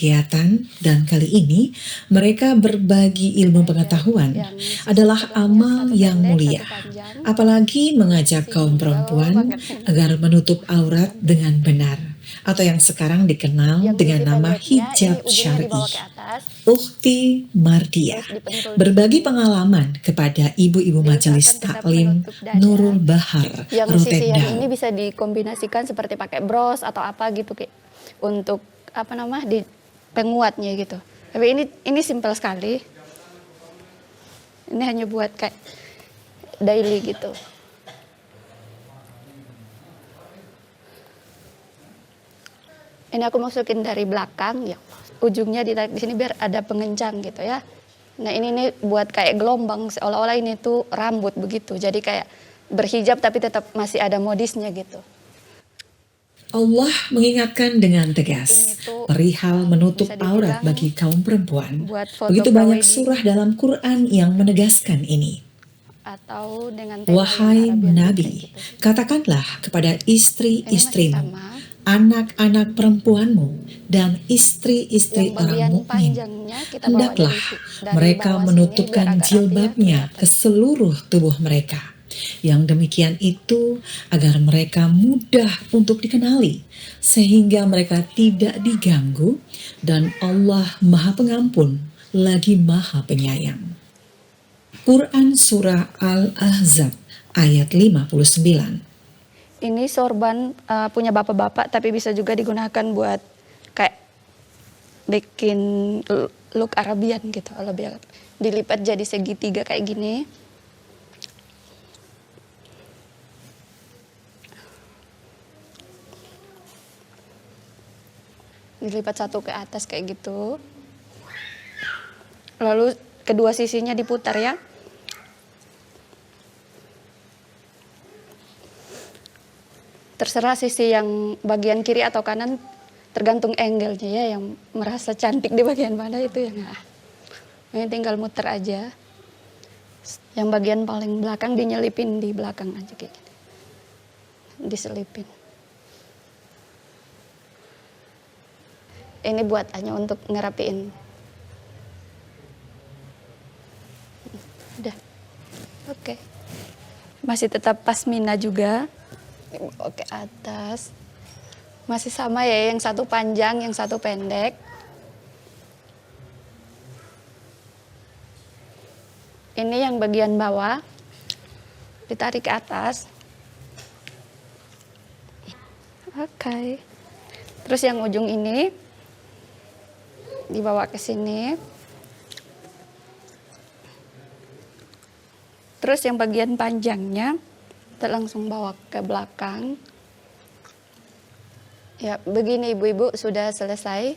kegiatan, dan kali ini mereka berbagi ilmu pengetahuan adalah amal yang mulia, apalagi mengajak kaum perempuan agar menutup aurat dengan benar, atau yang sekarang dikenal dengan nama hijab syar'i. Ukhti Mardia berbagi pengalaman kepada ibu-ibu majelis taklim Nurul Bahar yang sisi yang Rotterdam. ini bisa dikombinasikan seperti pakai bros atau apa gitu untuk di penguatnya gitu. Tapi ini simpel sekali. Ini hanya buat kayak daily gitu. Ini aku masukin dari belakang ya. Ujungnya ditarik di sini biar ada pengencang gitu ya. Nah, ini nih buat kayak gelombang, seolah-olah ini tuh rambut begitu. Jadi kayak berhijab tapi tetap masih ada modisnya gitu. Allah mengingatkan dengan tegas perihal menutup aurat bagi kaum perempuan. Begitu banyak surah dalam Quran yang menegaskan ini. Atau dengan Wahai Nabi, katakanlah kepada istri-istrimu, anak-anak perempuanmu, dan istri-istri orang mukmin, hendaklah mereka menutupkan jilbabnya ke seluruh tubuh mereka. Yang demikian itu agar mereka mudah untuk dikenali, sehingga mereka tidak diganggu, dan Allah Maha Pengampun lagi Maha Penyayang. Quran Surah Al-Ahzab ayat 59. Ini sorban punya bapak-bapak, tapi bisa juga digunakan buat kayak bikin look Arabian gitu. Lebih dilipat jadi segitiga kayak gini. Dilipat satu ke atas kayak gitu. Lalu kedua sisinya diputar ya. Terserah sisi yang bagian kiri atau kanan, tergantung angle-nya ya, yang merasa cantik di bagian mana itu ya. Nah, ini tinggal muter aja. Yang bagian paling belakang dinyelipin di belakang aja kayak gini. Diselipin. Ini buat hanya untuk ngerapiin. Udah. Oke. Masih tetap pasmina juga. Oke, atas. Masih sama ya, yang satu panjang, yang satu pendek. Ini yang bagian bawah. Ditarik ke atas. Oke. Terus yang ujung ini dibawa ke sini. Terus yang bagian panjangnya kita langsung bawa ke belakang. Ya, begini ibu-ibu, sudah selesai.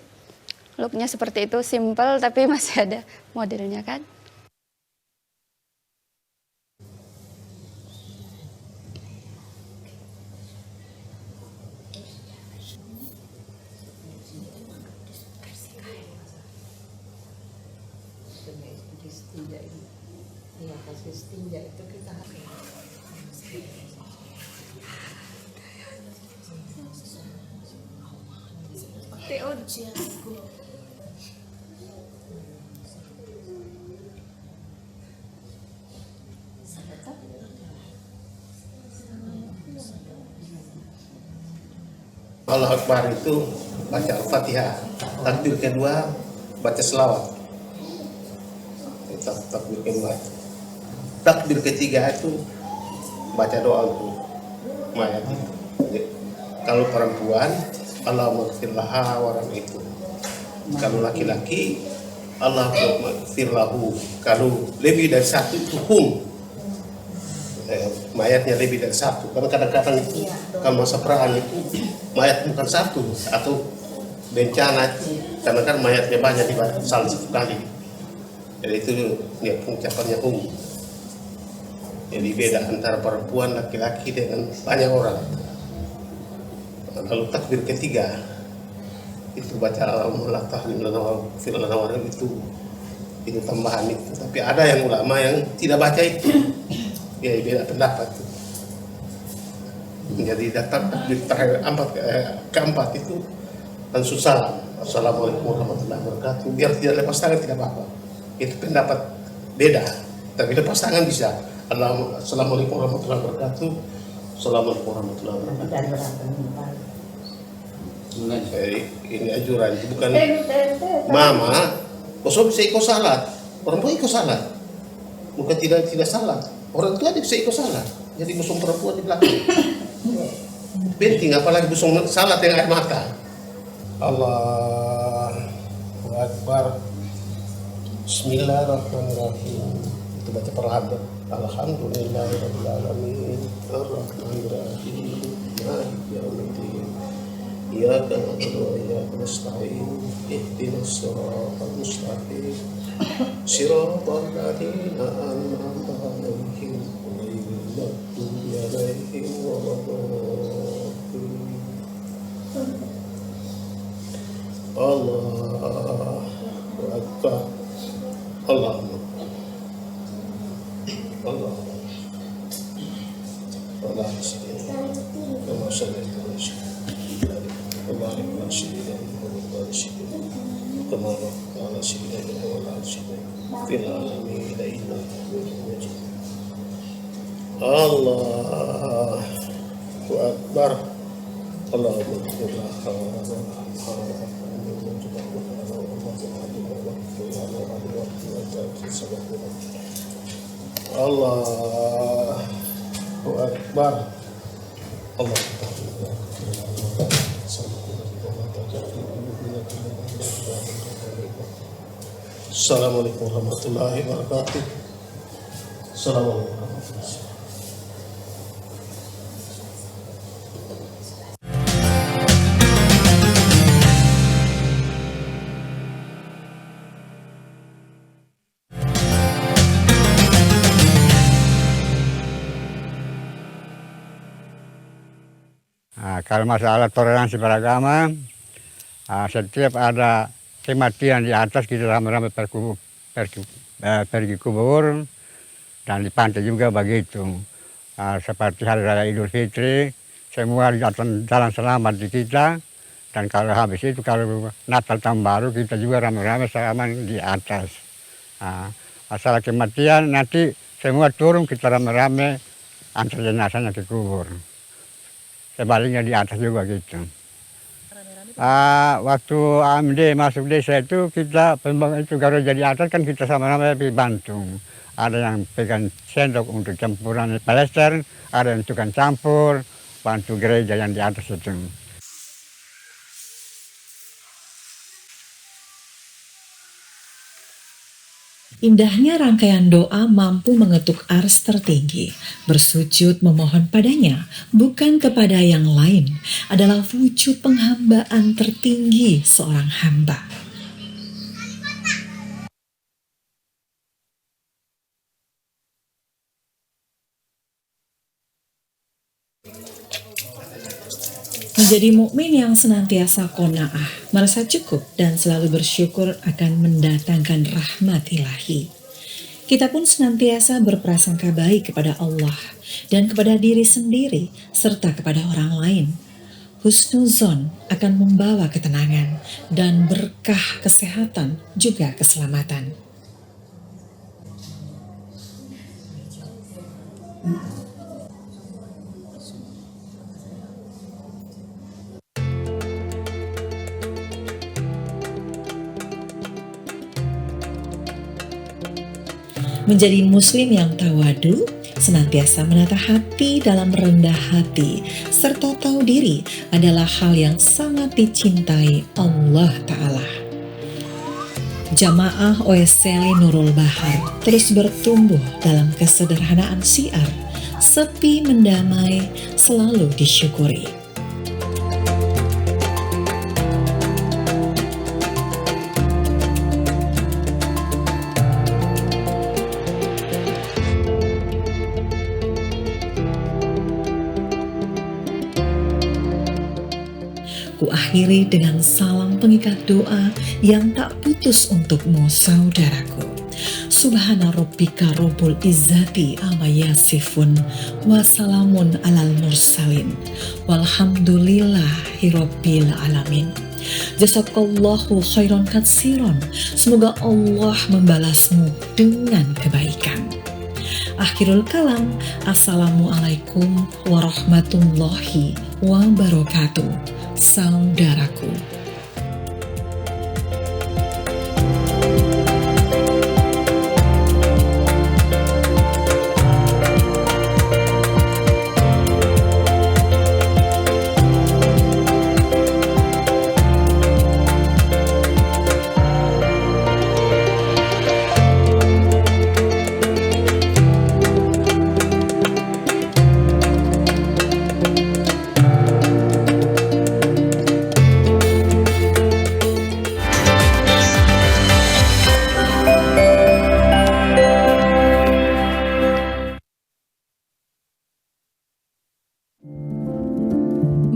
Looknya seperti itu, simple tapi masih ada modelnya kan. Itu kita Allah Akbar itu baca Al-Fatihah, takbir kedua baca selawat, takbir kedua. Takbir ketiga itu baca doa untuk mayat. Kalau perempuan, Allahumma ighfir laha wa itu. Kalau laki-laki, Allahumma ighfir lahu. Kalau lebih dari satu itu mayatnya lebih dari satu. Karena kadang-kadang itu kalau masa perang itu mayat bukan satu atau bencana itu, karena kan mayatnya banyak di salah satu kali. Jadi itu ya pengucapannya Jadi beda antara perempuan, laki-laki dengan banyak orang. Lalu takbir ketiga itu baca Alhamdulillah tahlim lana wa fir lana wa itu tambahan itu. Tapi ada yang ulama yang tidak baca itu. Ya beda pendapat. Jadi datang takbir keempat itu langsung salam. Assalamualaikum warahmatullahi wabarakatuh. Biar tidak lepas tangan tidak apa-apa. Itu pendapat beda. Tapi lepas tangan bisa. Assalamualaikum warahmatullahi wabarakatuh. Assalamualaikum warahmatullahi wabarakatuh. Ini anjuran, itu bukan mama. Kosong bisa ikut salat. Orang tua ikut salat. Bukan tidak salah. Orang tua bisa ikut salat. Jadi busung perempuan di belakang. Penting apalagi busung salat yang air mata. Allahu Akbar. Bismillahirrahmanirrahim. Itu baca perlahan. Alhamdulillahirabbil alamin. Arrahmanirrahim. Maliki yaumiddin. Iyyaka na'budu wa iyyaka nasta'in. Ihdinas siratal mustaqim. Siratal ladzina an'amta 'alaihim ghairil maghdubi 'alaihim waladdallin. Allahu Akbar. Allahu Allah. Allah kama sallallahu alaihi wasallam. Allah syiddah wa syiddah. Kama Allah syiddah wa syiddah. Fil alamin inna Allahu Akbar. Allahu Allahu Akbar. Assalamualaikum warahmatullahi wabarakatuh. Assalamualaikum warahmatullahi wabarakatuh. Nah, kalau masalah toleransi beragama, setiap ada kematian di atas kita rame-rame pergi kubur, dan di pantai juga begitu. Seperti hari raya Idul Fitri, semua jalan selamat di kita, dan kalau habis itu kalau Natal tahun baru kita juga rame-rame selamat di atas. Masalah kematian nanti semua turun kita rame-rame antar jenazahnya ke kubur. Sebaliknya di atas juga gitu. Waktu AMD masuk desa itu kita itu kalau jadi atas kan kita sama-sama dibantu. Ada yang pegang sendok untuk campuran plester, ada yang tukang campur, bantu gereja yang di atas itu. Indahnya rangkaian doa mampu mengetuk ars tertinggi. Bersujud memohon padanya, bukan kepada yang lain, adalah wujud penghambaan tertinggi seorang hamba. Menjadi mukmin yang senantiasa qanaah, merasa cukup dan selalu bersyukur akan mendatangkan rahmat ilahi. Kita pun senantiasa berprasangka baik kepada Allah dan kepada diri sendiri serta kepada orang lain. Husnuzon akan membawa ketenangan dan berkah kesehatan juga keselamatan. Menjadi muslim yang tawadu, senantiasa menata hati dalam rendah hati, serta tahu diri adalah hal yang sangat dicintai Allah Ta'ala. Jamaah OSCELI Nurul Bahar terus bertumbuh dalam kesederhanaan syiar, sepi mendamai, selalu disyukuri. Kuakhiri dengan salam pengikat doa yang tak putus untukmu saudaraku. Subhana rabbika rabbul izzati amma yasifun wa salamun alal mursalin walhamdulillahi rabbil alamin. Jazakallahu khairan katsiron. Semoga Allah membalasmu dengan kebaikan. Akhirul kalam, Assalamualaikum warahmatullahi wabarakatuh. Saudaraku.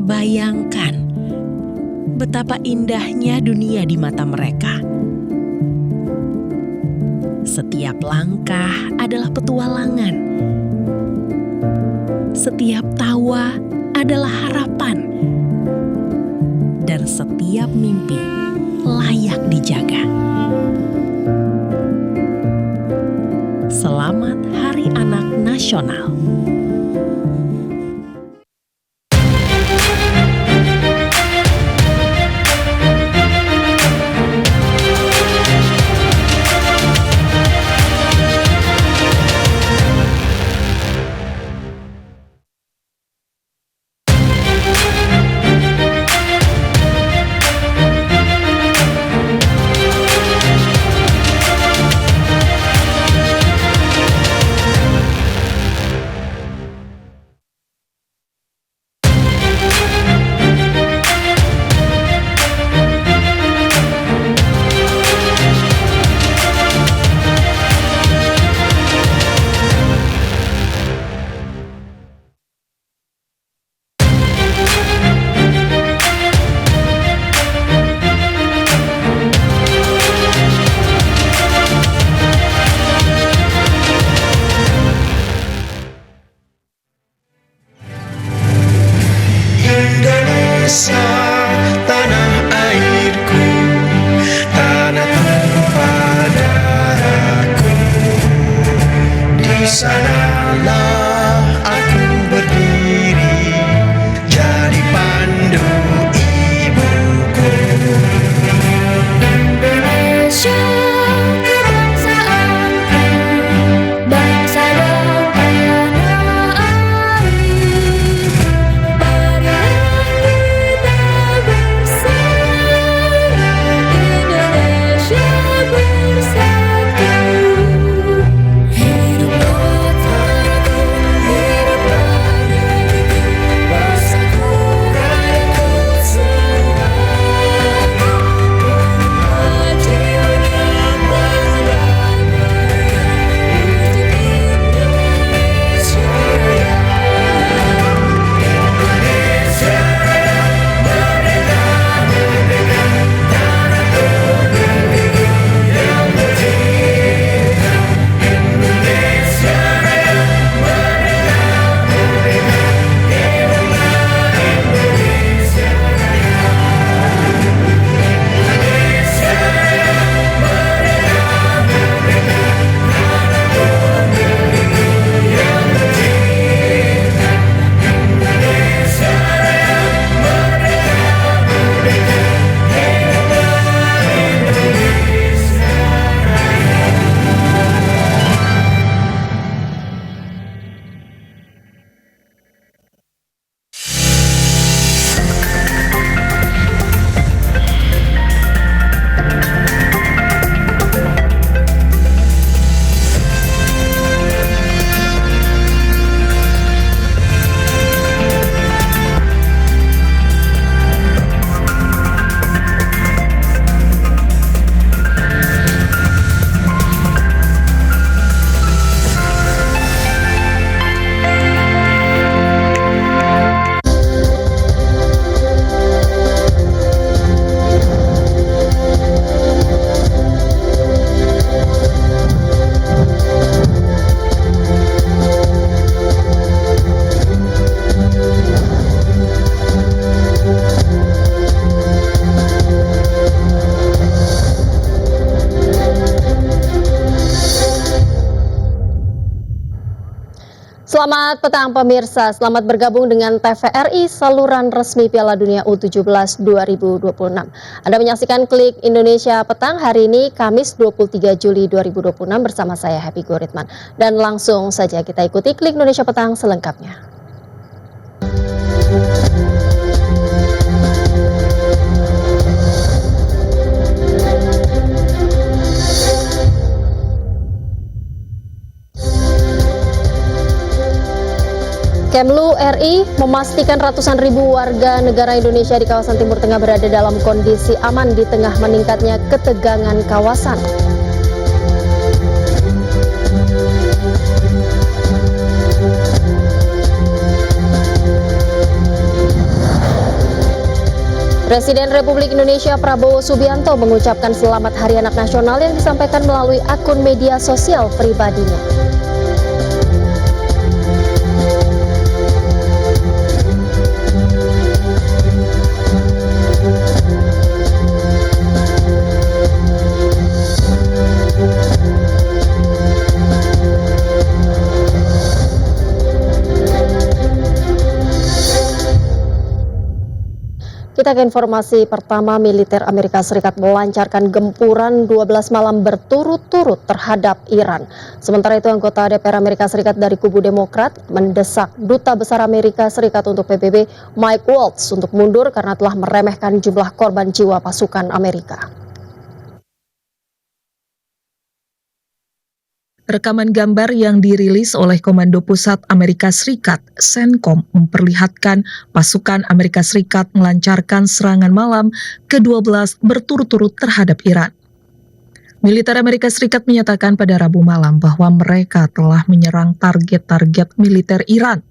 Bayangkan betapa indahnya dunia di mata mereka. Setiap langkah adalah petualangan. Setiap tawa adalah harapan. Dan setiap mimpi layak dijaga. Selamat Hari Anak Nasional. Selamat petang pemirsa, selamat bergabung dengan TVRI saluran resmi Piala Dunia U17 2026. Anda menyaksikan Klik Indonesia Petang hari ini Kamis 23 Juli 2026 bersama saya Happy Guritman. Dan langsung saja kita ikuti Klik Indonesia Petang selengkapnya. Kemlu RI memastikan ratusan ribu warga negara Indonesia di kawasan Timur Tengah berada dalam kondisi aman di tengah meningkatnya ketegangan kawasan. Presiden Republik Indonesia Prabowo Subianto mengucapkan selamat Hari Anak Nasional yang disampaikan melalui akun media sosial pribadinya. Kita ke informasi pertama, militer Amerika Serikat melancarkan gempuran 12 malam berturut-turut terhadap Iran. Sementara itu anggota DPR Amerika Serikat dari kubu Demokrat mendesak Duta Besar Amerika Serikat untuk PBB Mike Waltz untuk mundur karena telah meremehkan jumlah korban jiwa pasukan Amerika. Rekaman gambar yang dirilis oleh Komando Pusat Amerika Serikat, CENTCOM, memperlihatkan pasukan Amerika Serikat melancarkan serangan malam ke-12 berturut-turut terhadap Iran. Militer Amerika Serikat menyatakan pada Rabu malam bahwa mereka telah menyerang target-target militer Iran